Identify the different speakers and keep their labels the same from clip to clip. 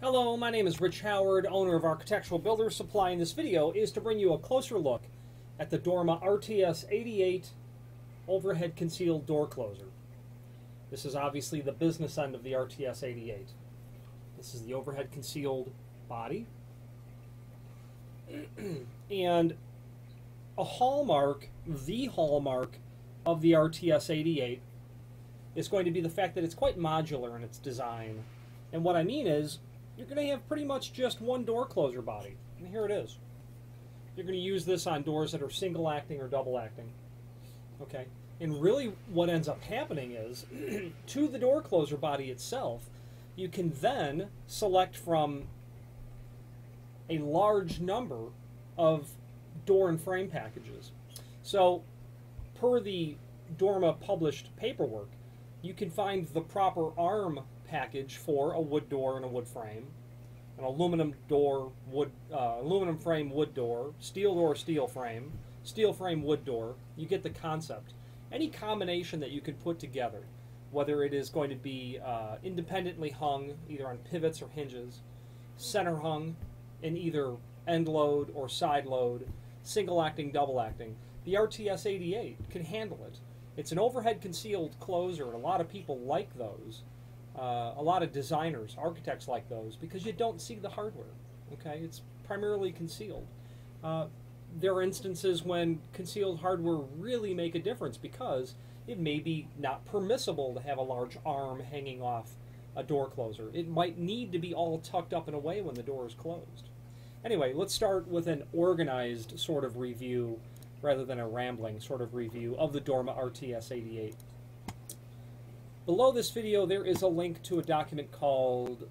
Speaker 1: Hello, my name is Rich Howard, owner of Architectural Builders Supply, and this video is to bring you a closer look at the Dorma RTS88 overhead concealed door closer. This is obviously the business end of the RTS88. This is the overhead concealed body. And a hallmark, the hallmark of the RTS88 is going to be the fact that it's quite modular in its design. And what I mean is, you're going to have pretty much just one door closer body. And here it is. You're going to use this on doors that are single acting or double acting. Okay? And really what ends up happening is, to the door closer body itself, you can then select from a large number of door and frame packages. So, per the Dorma published paperwork, you can find the proper arm package for a wood door and a wood frame, an aluminum door, aluminum frame wood door, steel frame wood door. You get the concept. Any combination that you can put together, whether it is going to be independently hung, either on pivots or hinges, center hung in either end load or side load, single acting, double acting, the RTS88 can handle it. It's an overhead concealed closer, and a lot of people like those. A lot of designers, architects like those, because you don't see the hardware. Okay, it's primarily concealed. There are instances when concealed hardware really make a difference because it may be not permissible to have a large arm hanging off a door closer. It might need to be all tucked up and away when the door is closed. Anyway, let's start with an organized sort of review rather than a rambling sort of review of the Dorma RTS88. Below this video there is a link to a document called,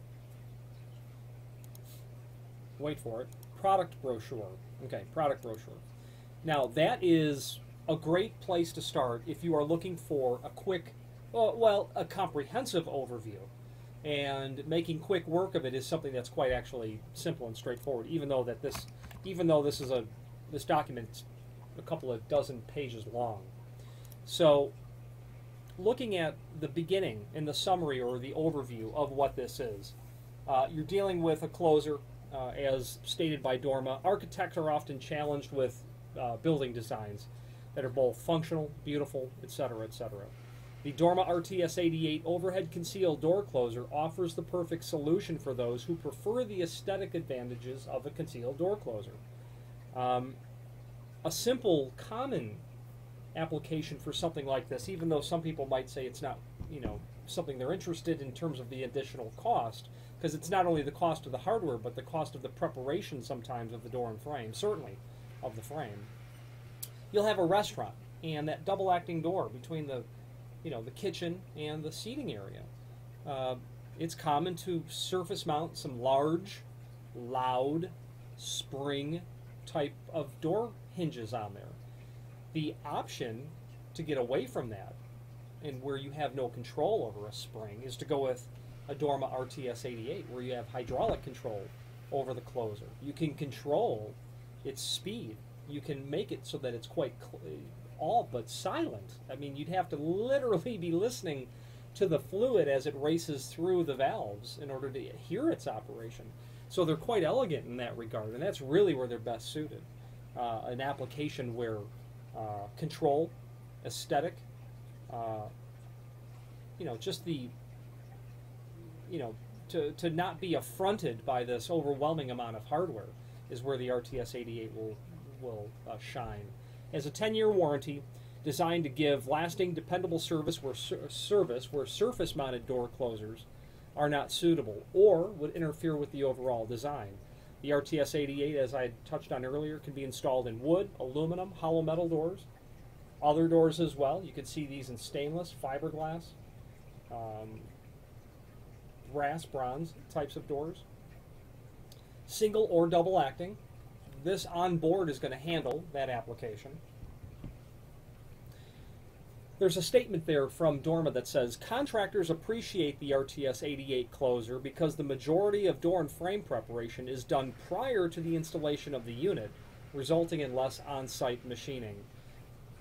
Speaker 1: wait for it, product brochure. Okay, product brochure. Now that is a great place to start if you are looking for a quick, well, a comprehensive overview. And making quick work of it is something that's quite actually simple and straightforward, even though this document's a couple of dozen pages long. So, looking at the beginning in the summary or the overview of what this is, you're dealing with a closer, as stated by Dorma. Architects are often challenged with building designs that are both functional, beautiful, etc., etc. The Dorma RTS88 overhead concealed door closer offers the perfect solution for those who prefer the aesthetic advantages of a concealed door closer. A simple, common application for something like this, even though some people might say it's not, something they're interested in terms of the additional cost, because it's not only the cost of the hardware, but the cost of the preparation sometimes of the door and frame, certainly of the frame. You'll have a restaurant and that double acting door between the kitchen and the seating area. It's common to surface mount some large, loud, spring type of door hinges on there. The option to get away from that, and where you have no control over a spring, is to go with a Dorma RTS88, where you have hydraulic control over the closer. You can control its speed. You can make it so that it's quite all but silent. I mean, you'd have to literally be listening to the fluid as it races through the valves in order to hear its operation. So they're quite elegant in that regard, and that's really where they're best suited. An application where control, aesthetic, just the, to not be affronted by this overwhelming amount of hardware is where the RTS88 will shine. It has a 10-year warranty, designed to give lasting, dependable service where surface-mounted door closers are not suitable or would interfere with the overall design. The RTS88, as I touched on earlier, can be installed in wood, aluminum, hollow metal doors, other doors as well. You can see these in stainless, fiberglass, brass, bronze types of doors. Single or double acting. This on board is going to handle that application. There's a statement there from Dorma that says, contractors appreciate the RTS88 closer because the majority of door and frame preparation is done prior to the installation of the unit, resulting in less on-site machining.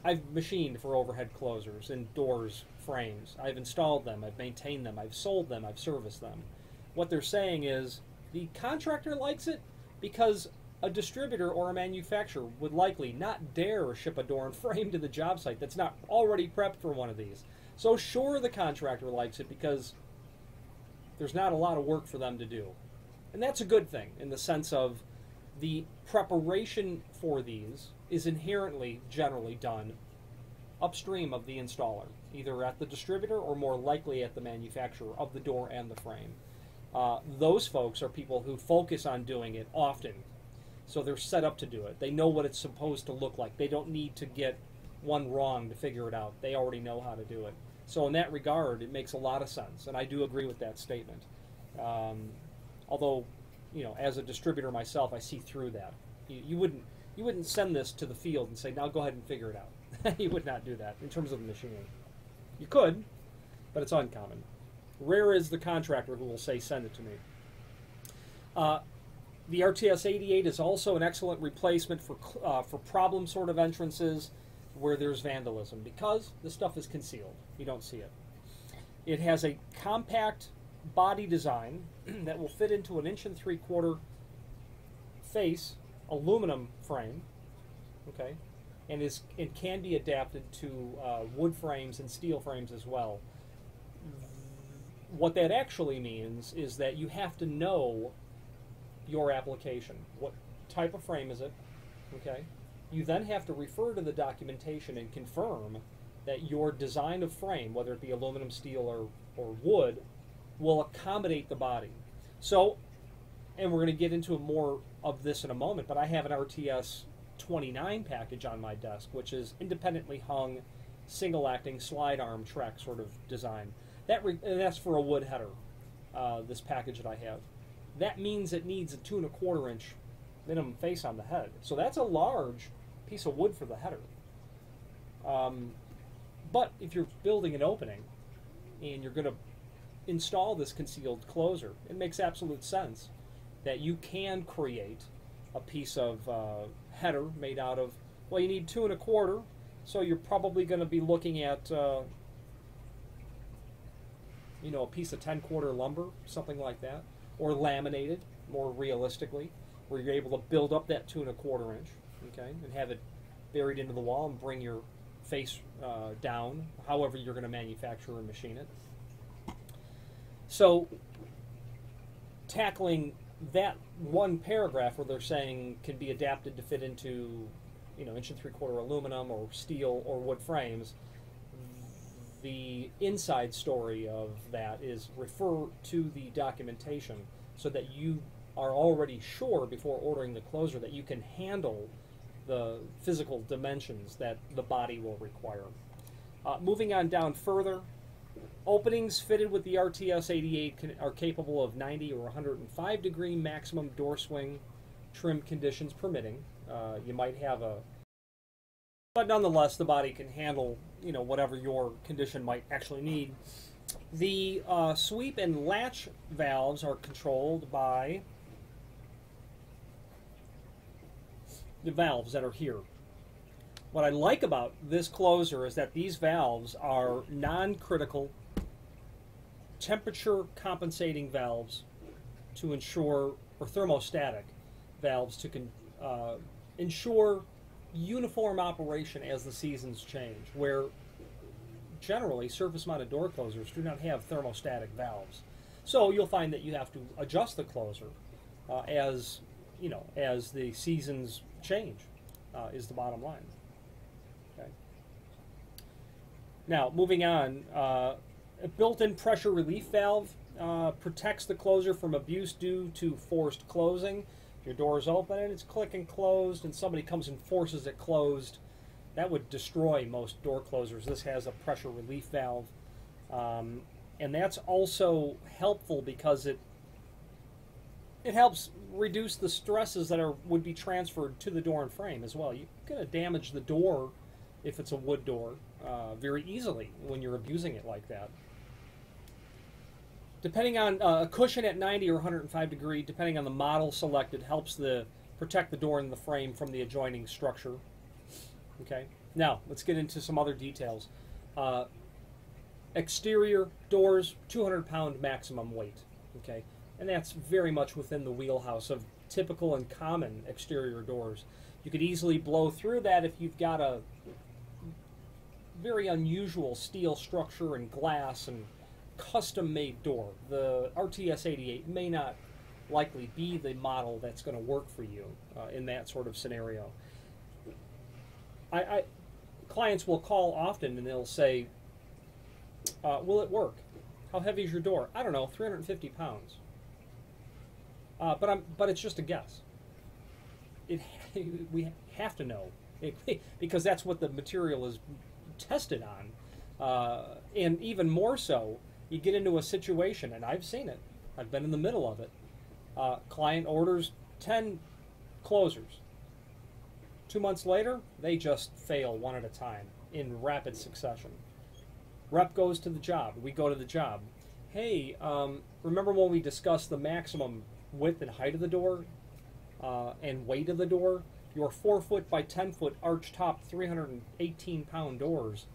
Speaker 1: I've machined for overhead closers and doors, frames. I've installed them, I've maintained them, I've sold them, I've serviced them. What they're saying is, The contractor likes it because a distributor or a manufacturer would likely not dare ship a door and frame to the job site that's not already prepped for one of these. So sure, the contractor likes it because there's not a lot of work for them to do. And that's a good thing in the sense of the preparation for these is inherently generally done upstream of the installer, either at the distributor or more likely at the manufacturer of the door and the frame. Those folks are people who focus on doing it often, so they're set up to do it. They know what it's supposed to look like. They don't need to get one wrong to figure it out. They already know how to do it. So in that regard, it makes a lot of sense, and I do agree with that statement. Although, you know, as a distributor myself, I see through that. You wouldn't send this to the field and say, now go ahead and figure it out. You would not do that in terms of the machining. You could, but it's uncommon. Rare is the contractor who will say, send it to me. The RTS88 is also an excellent replacement for problem sort of entrances where there's vandalism because the stuff is concealed. You don't see it. It has a compact body design that will fit into an 1 3/4 face aluminum frame, okay, and it can be adapted to wood frames and steel frames as well. What that actually means is that you have to know your application. What type of frame is it? Okay. You then have to refer to the documentation and confirm that your design of frame, whether it be aluminum, steel, or wood, will accommodate the body. So, and we're going to get into more of this in a moment, but I have an RTS89 package on my desk, which is independently hung, single-acting, slide arm track sort of design. That's for a wood header, this package that I have. That means it needs a 2 1/4 inch minimum face on the head. So that's a large piece of wood for the header. But if you're building an opening and you're going to install this concealed closer, it makes absolute sense that you can create a piece of header made out of, well, you need 2 1/4, so you're probably going to be looking at you know, a piece of 10/4 lumber, something like that, or laminated, more realistically, where you're able to build up that 2 1/4 inch, okay, and have it buried into the wall and bring your face down, however you're going to manufacture and machine it. So, tackling that one paragraph where they're saying can be adapted to fit into, you know, 1 3/4 aluminum or steel or wood frames, the inside story of that is refer to the documentation so that you are already sure before ordering the closer that you can handle the physical dimensions that the body will require. Moving on down further, openings fitted with the RTS88 are capable of 90 or 105 degree maximum door swing trim conditions permitting. You might have a, but nonetheless the body can handle, you know, whatever your condition might actually need. The sweep and latch valves are controlled by the valves that are here. What I like about this closer is that these valves are non-critical, temperature compensating valves to ensure, or thermostatic valves to ensure uniform operation as the seasons change, where generally surface mounted door closers do not have thermostatic valves. So you'll find that you have to adjust the closer as, you know, as the seasons change, is the bottom line. Okay. Now, moving on, a built-in pressure relief valve protects the closer from abuse due to forced closing. If your door is open and it's clicking closed and somebody comes and forces it closed, that would destroy most door closers. This has a pressure relief valve. And that's also helpful because it helps reduce the stresses that would be transferred to the door and frame as well. You're going to damage the door, if it's a wood door, very easily when you're abusing it like that. Depending on a cushion at 90 or 105 degree, depending on the model selected, helps protect the door and the frame from the adjoining structure. Okay. Now let's get into some other details. Exterior doors, 200-pound maximum weight. Okay. And that's very much within the wheelhouse of typical and common exterior doors. You could easily blow through that if you've got a very unusual steel structure and glass and custom-made door. The RTS88 may not likely be the model that's going to work for you in that sort of scenario. Clients will call often and they'll say, will it work? How heavy is your door? I don't know, 350 pounds. But it's just a guess. We have to know because that's what the material is tested on. And even more so, you get into a situation, and I've seen it. I've been in the middle of it. Client orders 10 closers. 2 months later, they just fail one at a time in rapid succession. Rep goes to the job. We go to the job. Hey, remember when we discussed the maximum width and height of the door and weight of the door? Your 4 foot by 10 foot arch top 318 pound doors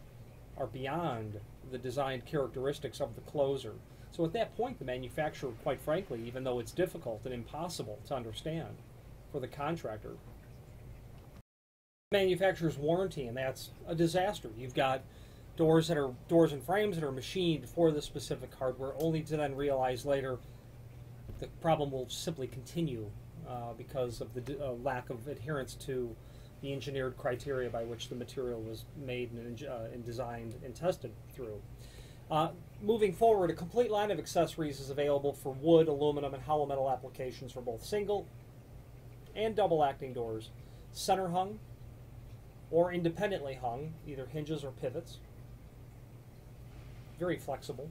Speaker 1: are beyond the design characteristics of the closer. So at that point, the manufacturer, quite frankly, even though it's difficult and impossible to understand for the contractor, manufacturer's warranty, and that's a disaster. You've got doors and frames that are machined for the specific hardware, only to then realize later the problem will simply continue because of the lack of adherence to the engineered criteria by which the material was made and designed and tested through. Moving forward, a complete line of accessories is available for wood, aluminum, and hollow metal applications for both single and double acting doors, center hung or independently hung, either hinges or pivots. Very flexible.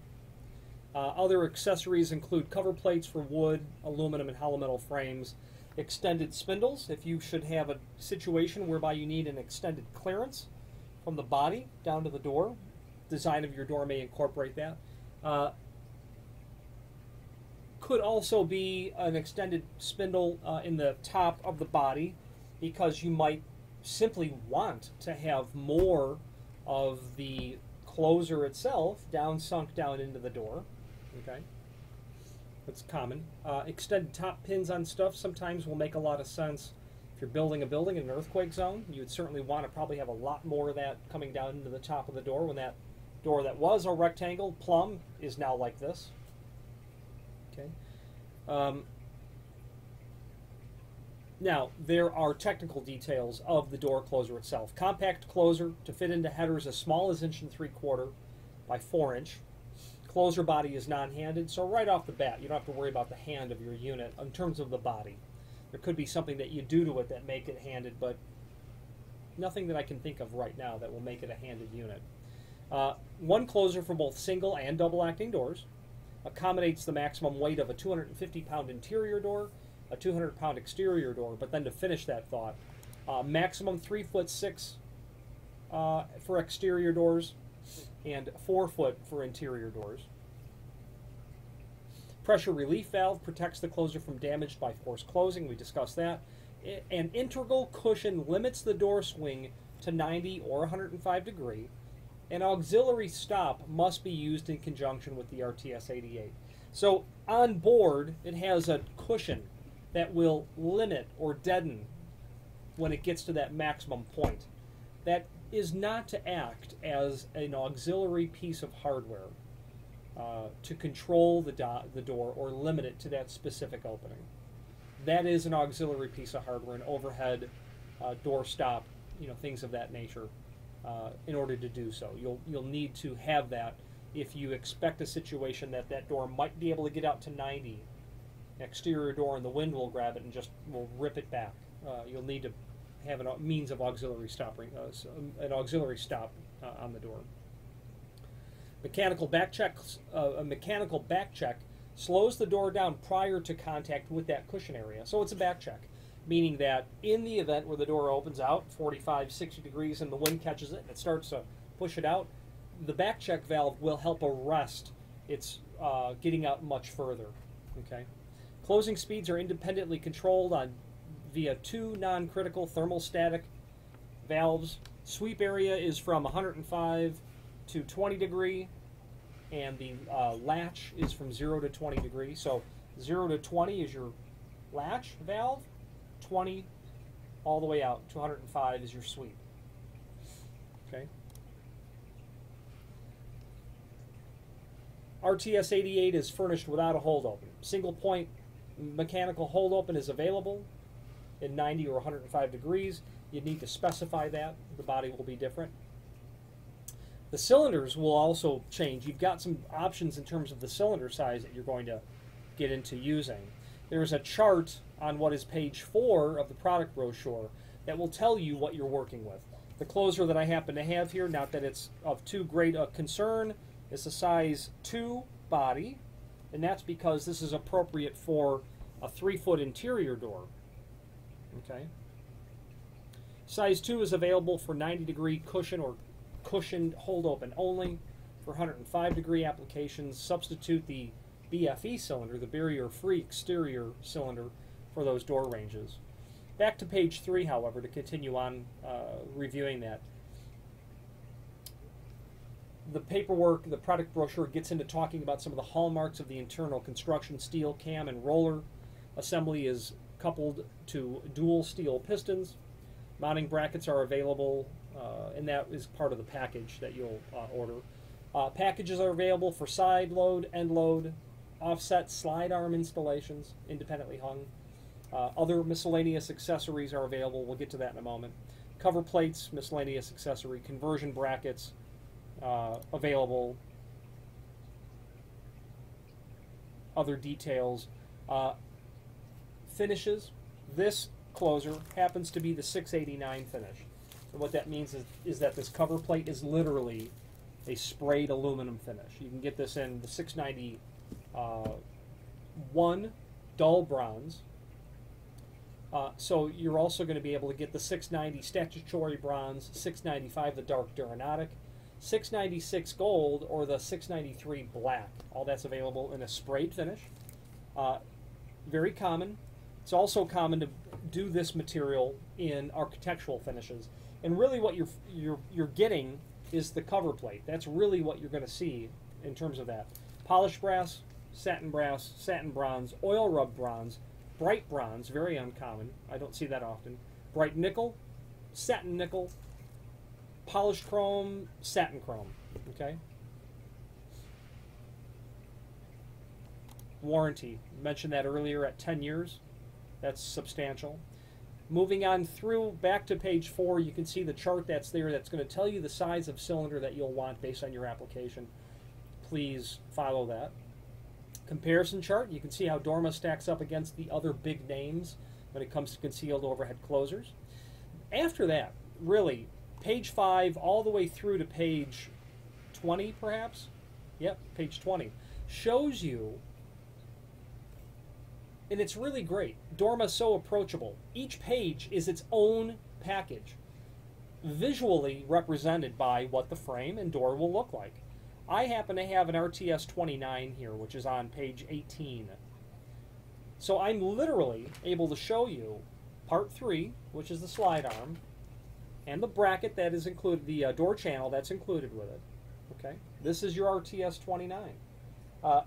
Speaker 1: Other accessories include cover plates for wood, aluminum, and hollow metal frames, extended spindles if you should have a situation whereby you need an extended clearance from the body down to the door. Design of your door may incorporate that. Could also be an extended spindle in the top of the body because you might simply want to have more of the closer itself sunk down into the door. Okay, that's common. Extended top pins on stuff sometimes will make a lot of sense. If you're building a building in an earthquake zone, you would certainly want to probably have a lot more of that coming down into the top of the door when that door that was a rectangle plumb is now like this. Okay. Now, there are technical details of the door closer itself. Compact closer to fit into headers as small as 1 3/4 by 4 inch. Closer body is non-handed, so right off the bat, you don't have to worry about the hand of your unit in terms of the body. There could be something that you do to it that make it handed, but nothing that I can think of right now that will make it a handed unit. One closer for both single and double acting doors. Accommodates the maximum weight of a 250-pound interior door, a 200-pound exterior door, but then to finish that thought, maximum 3'6" for exterior doors and 4 foot for interior doors. Pressure relief valve protects the closer from damage by forced closing. We discussed that. An integral cushion limits the door swing to 90 or 105 degree. An auxiliary stop must be used in conjunction with the RTS88. So on board, it has a cushion that will limit or deaden when it gets to that maximum point. That is not to act as an auxiliary piece of hardware to control the door or limit it to that specific opening. That is an auxiliary piece of hardware, an overhead door stop, things of that nature. In order to do so, you'll need to have that if you expect a situation that door might be able to get out to 90. Exterior door and the wind will grab it and just will rip it back. You'll need to have a means of auxiliary stopping, an auxiliary stop on the door. Mechanical back check. A mechanical back check slows the door down prior to contact with that cushion area. So it's a back check, meaning that in the event where the door opens out 45, 60 degrees and the wind catches it and it starts to push it out, the back check valve will help arrest its getting out much further. Okay. Closing speeds are independently controlled via 2 non-critical thermostatic valves. Sweep area is from 105 to 20 degree, and the latch is from 0 to 20 degrees. So 0 to 20 is your latch valve. 20 all the way out. 205 is your sweep. Okay. RTS88 is furnished without a hold open. Single point mechanical hold open is available in 90 or 105 degrees. You'd need to specify that. The body will be different. The cylinders will also change. You've got some options in terms of the cylinder size that you're going to get into using. There's a chart on what is page 4 of the product brochure that will tell you what you're working with. The closer that I happen to have here, not that it's of too great a concern, is a size 2 body, and that's because this is appropriate for a 3-foot interior door. Okay. Size 2 is available for 90-degree cushion or cushioned hold open only. For 105-degree applications, substitute the BFE cylinder, the barrier-free exterior cylinder, for those door ranges. Back to page 3, however, to continue on reviewing that. The paperwork, the product brochure gets into talking about some of the hallmarks of the internal construction. Steel cam and roller assembly is coupled to dual steel pistons. Mounting brackets are available, and that is part of the package that you'll order. Packages are available for side load, end load, offset slide arm installations, independently hung. Other miscellaneous accessories are available. We'll get to that in a moment. Cover plates, miscellaneous accessory, conversion brackets available. Other details. Finishes. This closer happens to be the 689 finish. And what that means is that this cover plate is literally a sprayed aluminum finish. You can get this in the 691 dull bronze. So you're also going to be able to get the 690 statutory bronze, 695 the dark Duranotic, 696 gold, or the 693 black. All that's available in a sprayed finish. Very common. It's also common to do this material in architectural finishes. And really what you're getting is the cover plate. That's really what you're going to see in terms of that. Polished brass, satin bronze, oil rub bronze, bright bronze, very uncommon. I don't see that often. Bright nickel, satin nickel, polished chrome, satin chrome. Okay. Warranty. Mentioned that earlier at 10 years. That's substantial. Moving on through back to page 4, you can see the chart that's there that's going to tell you the size of cylinder that you'll want based on your application. Please follow that. Comparison chart, you can see how Dorma stacks up against the other big names when it comes to concealed overhead closers. After that, really, page 5 all the way through to page 20 perhaps? Yep, page 20. Shows you, and it's really great. Dorma's so approachable. Each page is its own package, visually represented by what the frame and door will look like. I happen to have an RTS89 here, which is on page 18. So I'm literally able to show you part 3, which is the slide arm, and the bracket that is included, the door channel that's included with it. Okay, this is your RTS29.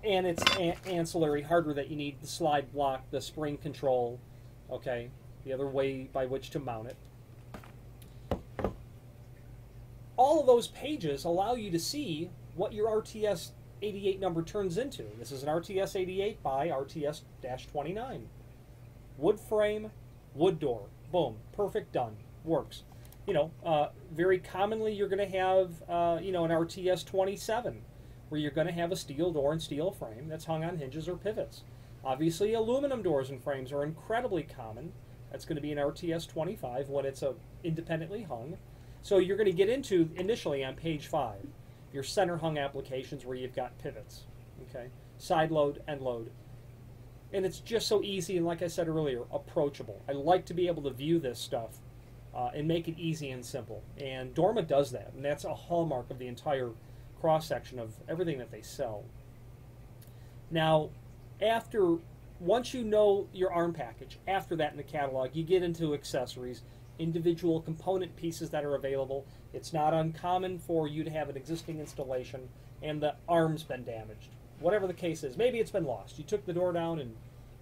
Speaker 1: And it's ancillary hardware that you need, the slide block, the spring control, okay, the other way by which to mount it. All of those pages allow you to see what your RTS88 number turns into. This is an RTS88 by RTS-29. Wood frame, wood door. Boom. Perfect, done. Works. You know, very commonly you're going to have, you know, an RTS-27, where you're going to have a steel door and steel frame that's hung on hinges or pivots. Obviously, aluminum doors and frames are incredibly common. That's going to be an RTS-25 when it's independently hung. So you're going to get into, initially on page 5, your center hung applications where you've got pivots. Okay, side load, end load. And it's just so easy, and like I said earlier, approachable. I like to be able to view this stuff and make it easy and simple. And Dorma does that, and that's a hallmark of the entire cross-section of everything that they sell. Now, once you know your ARM package, after that in the catalog, you get into accessories, individual component pieces that are available. It's not uncommon for you to have an existing installation and the arm's been damaged. Whatever the case is, maybe it's been lost. You took the door down and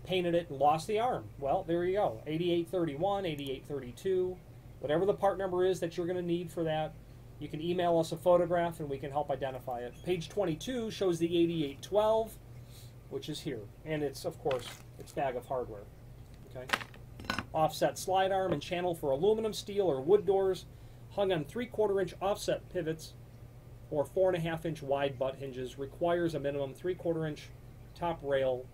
Speaker 1: painted it and lost the arm. Well, there you go. 8831, 8832, whatever the part number is that you're going to need for that. You can email us a photograph and we can help identify it. Page 22 shows the 8812, which is here. And it's, of course, its bag of hardware. Okay. Offset slide arm and channel for aluminum, steel, or wood doors, hung on 3/4 inch offset pivots or 4.5 inch wide butt hinges. Requires a minimum 3/4 inch top rail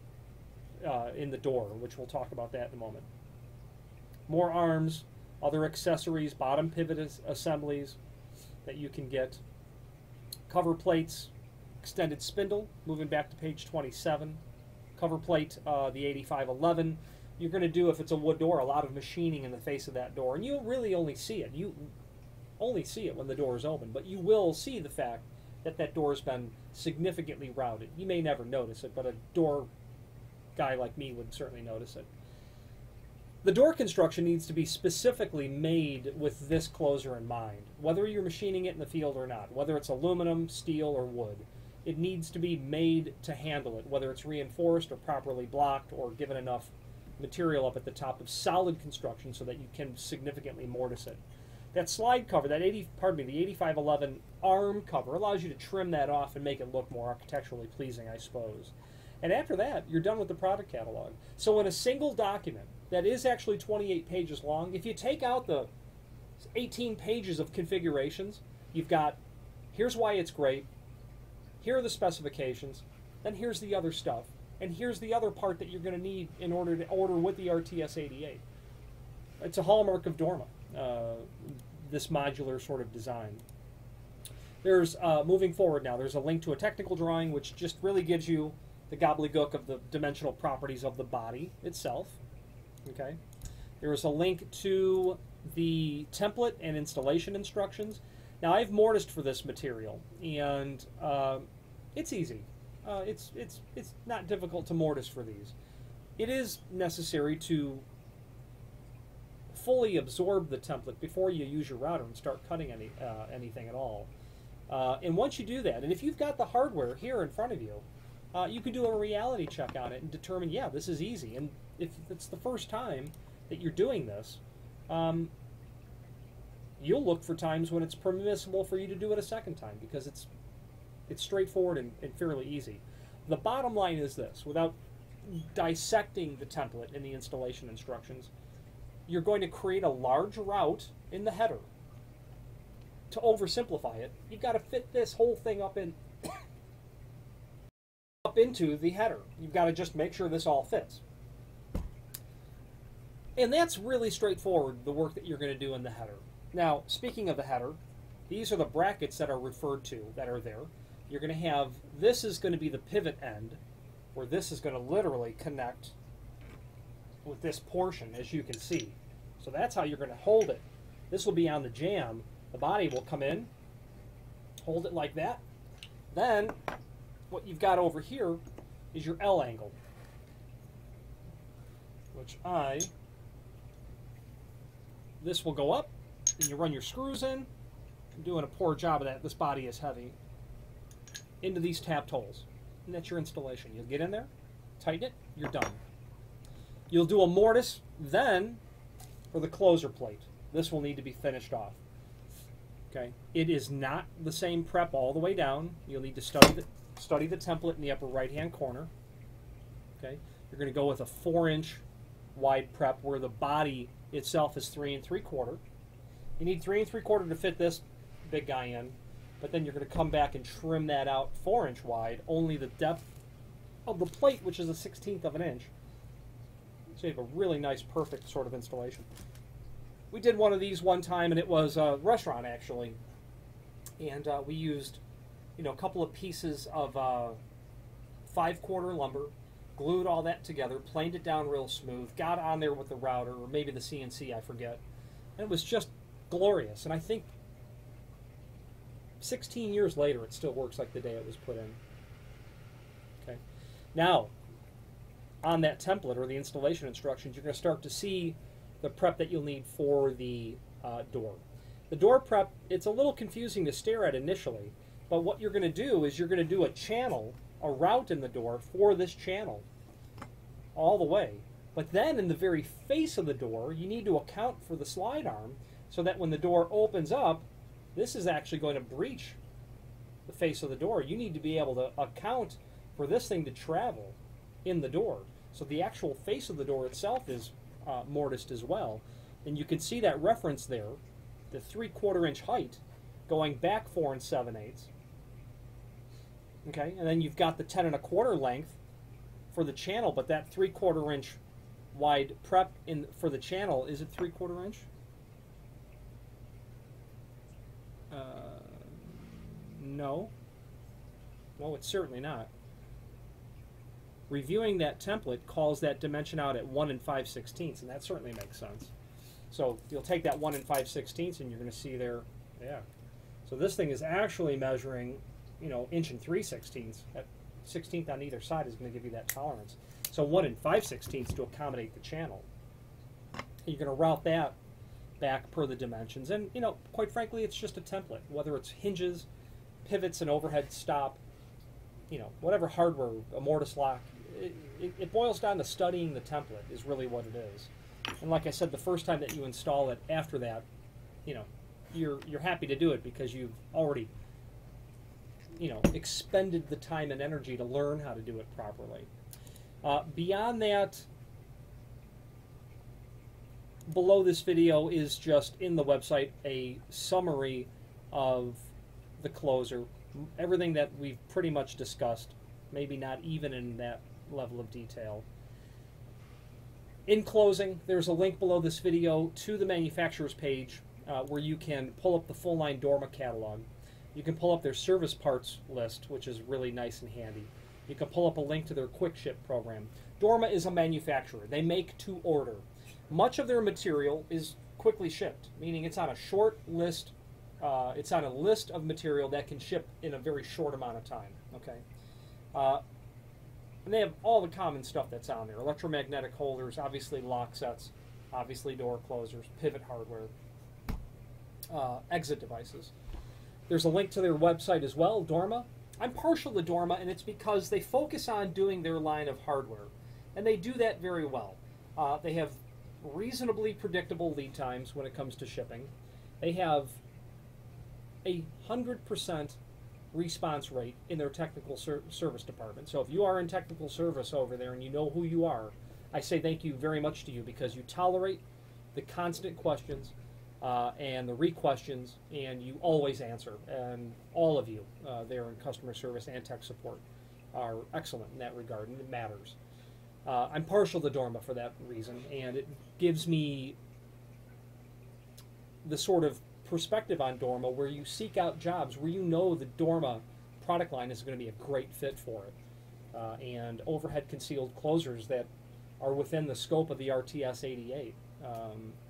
Speaker 1: in the door, which we'll talk about that in a moment. More arms, other accessories, bottom pivot assemblies that you can get. Cover plates, extended spindle, moving back to page 27. Cover plate, the 8511. You're going to do, if it's a wood door, a lot of machining in the face of that door. And you'll really only see it. You only see it when the door is open. But you will see the fact that that door has been significantly routed. You may never notice it, but a door guy like me would certainly notice it. The door construction needs to be specifically made with this closer in mind. Whether you're machining it in the field or not, whether it's aluminum, steel, or wood, it needs to be made to handle it, whether it's reinforced or properly blocked or given enough material up at the top of solid construction so that you can significantly mortise it. That slide cover, that the 8511 arm cover, allows you to trim that off and make it look more architecturally pleasing, I suppose. And after that, you're done with the product catalog. So in a single document that is actually 28 pages long, if you take out the 18 pages of configurations, you've got, here's why it's great, here are the specifications, then here's the other stuff, and here's the other part that you're going to need in order to order with the RTS88. It's a hallmark of Dorma, this modular sort of design. There's, moving forward now, there's a link to a technical drawing which just really gives you the gobbledygook of the dimensional properties of the body itself. Okay. There is a link to the template and installation instructions. Now, I've mortised for this material, and it's easy. It's not difficult to mortise for these. It is necessary to fully absorb the template before you use your router and start cutting anything at all. And once you do that, and if you've got the hardware here in front of you, you can do a reality check on it and determine, yeah, this is easy. And if it's the first time that you're doing this, you'll look for times when it's permissible for you to do it a second time, because it's straightforward and fairly easy. The bottom line is this: without dissecting the template and the installation instructions, you're going to create a large route in the header. To oversimplify it, you've got to fit this whole thing up into the header. You've got to just make sure this all fits. And that's really straightforward, the work that you're going to do in the header. Now, speaking of the header, these are the brackets that are referred to, that are there. You're going to have, this is going to be the pivot end, where this is going to literally connect with this portion, as you can see. So that's how you're going to hold it. This will be on the jamb. The body will come in, hold it like that. Then, what you've got over here is your L angle, which this will go up, and you run your screws in. I'm doing a poor job of that. This body is heavy. Into these tapped holes. And that's your installation. You'll get in there, tighten it, you're done. You'll do a mortise then for the closer plate. This will need to be finished off. Okay. It is not the same prep all the way down. You'll need to study the template in the upper right-hand corner. Okay. You're going to go with a 4-inch wide prep where the body itself is 3 3/4. You need 3 3/4 to fit this big guy in, but then you're going to come back and trim that out 4-inch wide, only the depth of the plate, which is a 1/16 of an inch. So you have a really nice, perfect sort of installation. We did one of these one time, and it was a restaurant, actually. And we used, a couple of pieces of 5/4 lumber, glued all that together, planed it down real smooth, got on there with the router, or maybe the CNC, I forget. And it was just glorious. And I think 16 years later, it still works like the day it was put in. Okay. Now, on that template or the installation instructions, you're going to start to see the prep that you'll need for the door. The door prep, it's a little confusing to stare at initially, but what you're going to do is you're going to do a channel, a route in the door for this channel. all the way. But then in the very face of the door, you need to account for the slide arm so that when the door opens up, this is actually going to breach the face of the door. You need to be able to account for this thing to travel in the door. So the actual face of the door itself is mortised as well. And you can see that reference there, the 3/4 inch height, going back 4 7/8. Okay, and then you've got the 10 1/4 length for the channel, but that 3/4 inch wide prep for the channel, is it 3/4 inch? No. No, it's certainly not. Reviewing that template calls that dimension out at 1 5/16, and that certainly makes sense. So you'll take that 1 5/16, and you're going to see there, yeah. So this thing is actually measuring, 1 3/16. That 16th on either side is going to give you that tolerance. So 1 5/16 to accommodate the channel. You're going to route that back per the dimensions, and quite frankly, it's just a template. Whether it's hinges, pivots, and overhead stop, whatever hardware, a mortise lock, it boils down to studying the template is really what it is. And like I said, the first time that you install it, after that, you're happy to do it because you've already expended the time and energy to learn how to do it properly. Beyond that, below this video is just in the website a summary of the closer, everything that we've pretty much discussed, maybe not even in that level of detail. In closing, there's a link below this video to the manufacturer's page where you can pull up the full line Dorma catalog. You can pull up their service parts list, which is really nice and handy. You can pull up a link to their quick ship program. Dorma is a manufacturer. They make to order. Much of their material is quickly shipped, meaning it's on a short list. It's on a list of material that can ship in a very short amount of time. Okay, and they have all the common stuff that's on there: electromagnetic holders, obviously lock sets, obviously door closers, pivot hardware, exit devices. There's a link to their website as well, Dorma. I'm partial to Dorma, and it's because they focus on doing their line of hardware, and they do that very well. They have reasonably predictable lead times when it comes to shipping. They have 100% response rate in their technical service department. So if you are in technical service over there and you know who you are, I say thank you very much to you because you tolerate the constant questions and the re-questions, and you always answer. And all of you there in customer service and tech support are excellent in that regard, and it matters. I'm partial to Dorma for that reason, and it gives me the sort of perspective on Dorma where you seek out jobs where you know the Dorma product line is going to be a great fit for it. And overhead concealed closers that are within the scope of the RTS88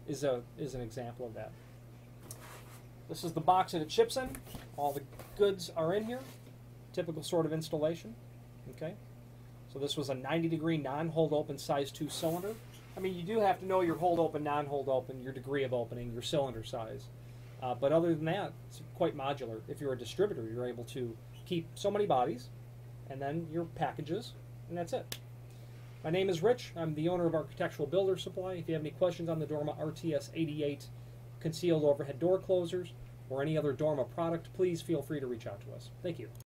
Speaker 1: is an example of that. This is the box that it ships in. All the goods are in here. Typical sort of installation. Okay. So this was a 90-degree non-hold open size 2 cylinder. I mean, you do have to know your hold open, non-hold open, your degree of opening, your cylinder size. But other than that, it's quite modular. If you're a distributor, you're able to keep so many bodies and then your packages, and that's it. My name is Rich. I'm the owner of Architectural Builder Supply. If you have any questions on the Dorma RTS88 concealed overhead door closers or any other Dorma product, please feel free to reach out to us. Thank you.